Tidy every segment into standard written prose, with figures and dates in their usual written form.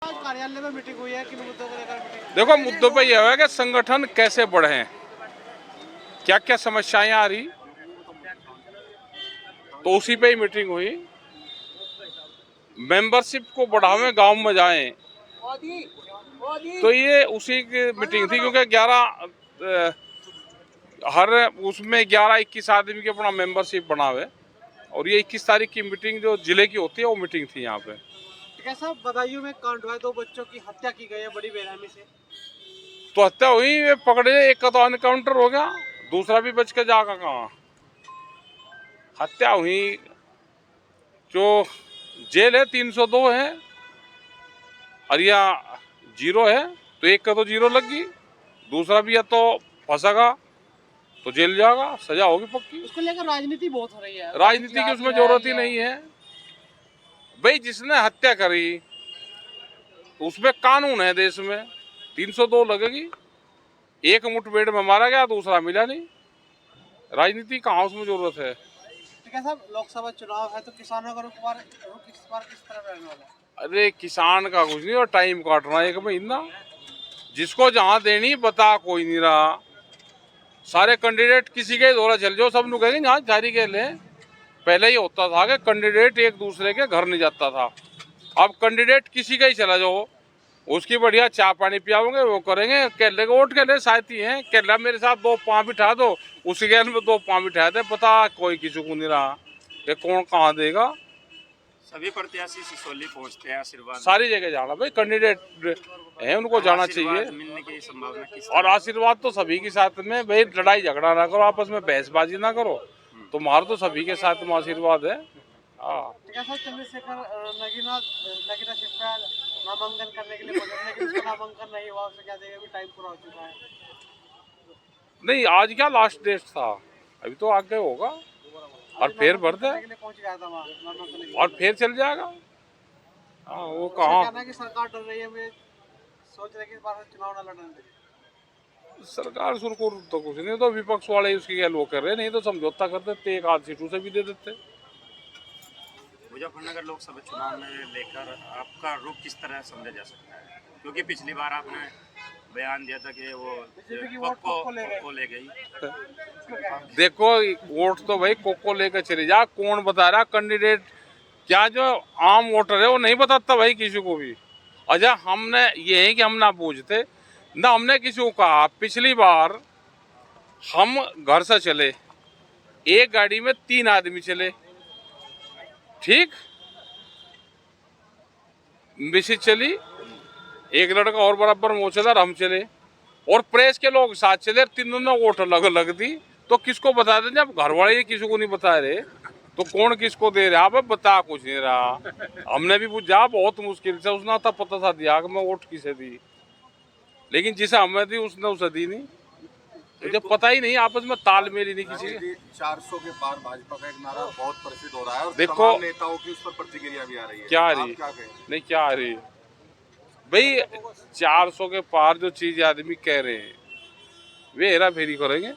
आज कार्यालय में मीटिंग हुई है, किन मुद्दों को लेकर मीटिंग? देखो मुद्दों पे यह है कि संगठन कैसे बढ़े, क्या क्या समस्याएं आ रही, तो उसी पे ही मीटिंग हुई। मेंबरशिप को बढ़ावे, गांव में जाएं, तो ये उसी की मीटिंग थी। क्योंकि 11 हर उसमें 11-21 आदमी के अपना मेंबरशिप बनावे, और ये 21 तारीख की मीटिंग जो जिले की होती है वो मीटिंग थी यहाँ पे। कैसा बदायूं में कांड हुआ है, 2 बच्चों की हत्या की गई है बड़ी बेरहमी से। तो हत्या हुई, वे पकड़े, एक का तो एनकाउंटर हो गया, दूसरा भी बच के जागा कहाँ। हत्या हुई, जो जेल है 302 है और या 0 है, तो एक का तो 0 लग गई, दूसरा भी या तो फंसेगा तो जेल जाएगा, सजा होगी पक्की। उसको लेकर राजनीति बहुत हो रही है। राजनीति की उसमें जरूरत ही नहीं है भाई। जिसने हत्या करी उसमें कानून है देश में, 302 लगेगी। एक मुठभेड़ में मारा गया, दूसरा मिला नहीं, राजनीति कहाँ उसमें जरूरत है। ठीक है साहब, लोकसभा चुनाव है तो किसानों का रुख इस बार किस तरह रहने वाला है? अरे किसान का कुछ नहीं, और टाइम काटना 1 महीना, जिसको जहाँ देनी बता कोई नहीं रहा। सारे कैंडिडेट किसी के दौरा चल जाओ, सब लोग कहेंगे जहाँ जारी के ले। पहले ही होता था कि कैंडिडेट एक दूसरे के घर नहीं जाता था, अब कैंडिडेट किसी का ही चला जाओ, उसकी बढ़िया चाय पानी पियाओगे, वो करेंगे। केले को वोट के लिए साथी हैं, केला मेरे साथ 2 पाँव बिठा दो, उसी गैल में 2 पाँव बिठा दे, पता कोई किसी को नहीं रहा कि कौन कहाँ देगा। सभी प्रत्याशी सिसोली पहुंचते हैं, आशीर्वाद सारी जगह जाना भाई, कैंडिडेट है उनको जाना चाहिए, मिलने की संभावना किस और आशीर्वाद तो सभी के साथ में भाई। लड़ाई झगड़ा ना करो, आपस में बहसबाजी ना करो, तुम्हारा तो सभी के साथ में आशीर्वाद है। ठीक है सर, चंद्रशेखर नगीना शिवपाल नामांकन करने के लिए बोले थे, लेकिन उसका नामांकन नहीं हुआ। उससे क्या देगा, टाइम पूरा हो चुका है। नहीं, आज क्या लास्ट डेट था, अभी तो आगे होगा, और फिर भर दे, पहुंच गया था वहाँ नामांकन, और फिर चल जाएगा। हाँ, वो कहाँ कि सरकार डर रही है, मैं सोच रहे कि इस बार चुनाव न लड़ने दे। सरकार सुरकुर तो कुछ नहीं, तो विपक्ष वाले उसकी गैल वो कर रहे, नहीं तो समझौता कर देते, 1 आध सीटों से भी दे देते। मुजफ्फरनगर लोकसभा चुनाव में लेकर आपका रुख किस तरह समझा जा सकता है? क्योंकि पिछली बार आपने बयान दिया था कि वो कोको ले गई। देखो वोट तो भाई कोको लेकर चले जा, कौन बता रहा कैंडिडेट? क्या जो आम वोटर है वो नहीं बताता भाई किसी को भी। अच्छा, हमने ये है कि हम ना पूछते ना, हमने किसी को कहा। पिछली बार हम घर से चले, एक गाड़ी में 3 आदमी चले, ठीक, मिसिज चली, एक लड़का और बराबर में चला, हम चले, और प्रेस के लोग साथ चले, तीनों ने वोट अलग अलग दी। तो किसको बता दें? जब घर वाले किसी को नहीं बता रहे तो कौन किसको दे रहा? अब बता कुछ नहीं रहा। हमने भी पूछा, बहुत मुश्किल से उसने था पता था दिया कि मैं वोट किसे दी, लेकिन जिसे हमें दी उसने उसे दी नहीं। तो जब पता ही नहीं, आपस में तालमेल ही नहीं किसी के। 400 के पार भाजपा का एक नारा बहुत प्रसिद्ध हो रहा है, और देखो तमाम नेताओं की उस पर प्रतिक्रिया भी आ रही है। क्या आ आप रही? क्या कहें? नहीं, क्या आ रही भाई? 400 के पार जो चीज आदमी कह रहे हैं वे हेरा फेरी करेंगे,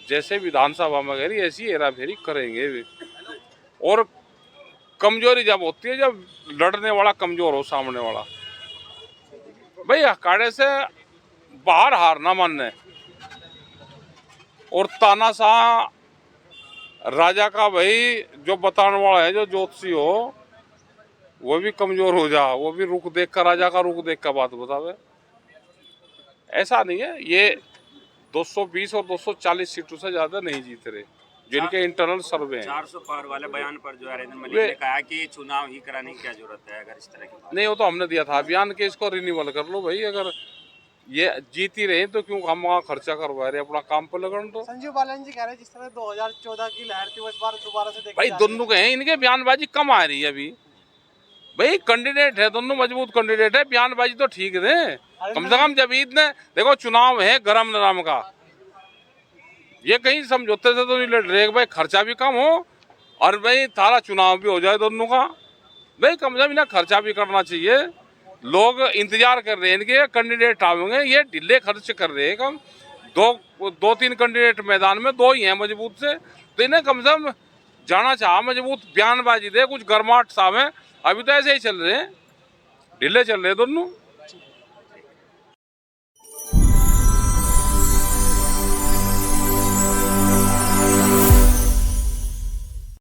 जैसे विधानसभा में गई ऐसी हेरा फेरी करेंगे वे। और कमजोरी जब होती है, जब लड़ने वाला कमजोर हो, सामने वाला भाई अखाड़े से बाहर हार ना मानने, और तानाशाह राजा का भाई जो बताने वाला है, जो ज्योतिषी हो, वो भी कमजोर हो जा, वो भी रुख देख कर, राजा का रुख देख कर बात बतावे। ऐसा नहीं है, ये 220 और 240 सीटों से ज्यादा नहीं जीत रहे जिनके इंटरनल सर्वे हैं। 400 पार वाले बयान पर जो नरेंद्र मलिक ने कहा कि चुनाव ही कराने की क्या जरूरत है, अगर इस तरह की नहीं, वो तो हमने दिया था अभियान के, इसको रिन्यूअल कर लो भाई। अगर ये जीत ही रहे तो क्यों हम वहाँ खर्चा करवा रहे, अपना काम पर लगन। तो संजीव बालन जी कह रहे हैं जिस तरह 2014 की लहर थी वो इस बार दोबारा से देखी भाई जा रही है। दोनों के हैं, इनके बयानबाजी कम आ रही है अभी। भाई कैंडिडेट है, दोनों मजबूत कैंडिडेट है, बयानबाजी तो ठीक है कम से कम। जब ईद ने देखो, चुनाव है गरम नरम का, ये कहीं समझौते से तो नहीं लड़ रहे भाई, खर्चा भी कम हो और भाई थारा चुनाव भी हो जाए दोनों का। भाई कम से कम इन्हें खर्चा भी करना चाहिए। लोग इंतजार कर रहे हैं इनके कैंडिडेट आवेंगे, ये ढीले खर्च कर रहे हैं। कम 2-3 कैंडिडेट मैदान में, 2 ही हैं मजबूत से, तो इन्हें कम से कम जाना चाह, मजबूत बयानबाजी दे, कुछ गर्माहट साहब है। अभी तो ऐसे ही चल रहे हैं, ढीले चल रहे दोनों।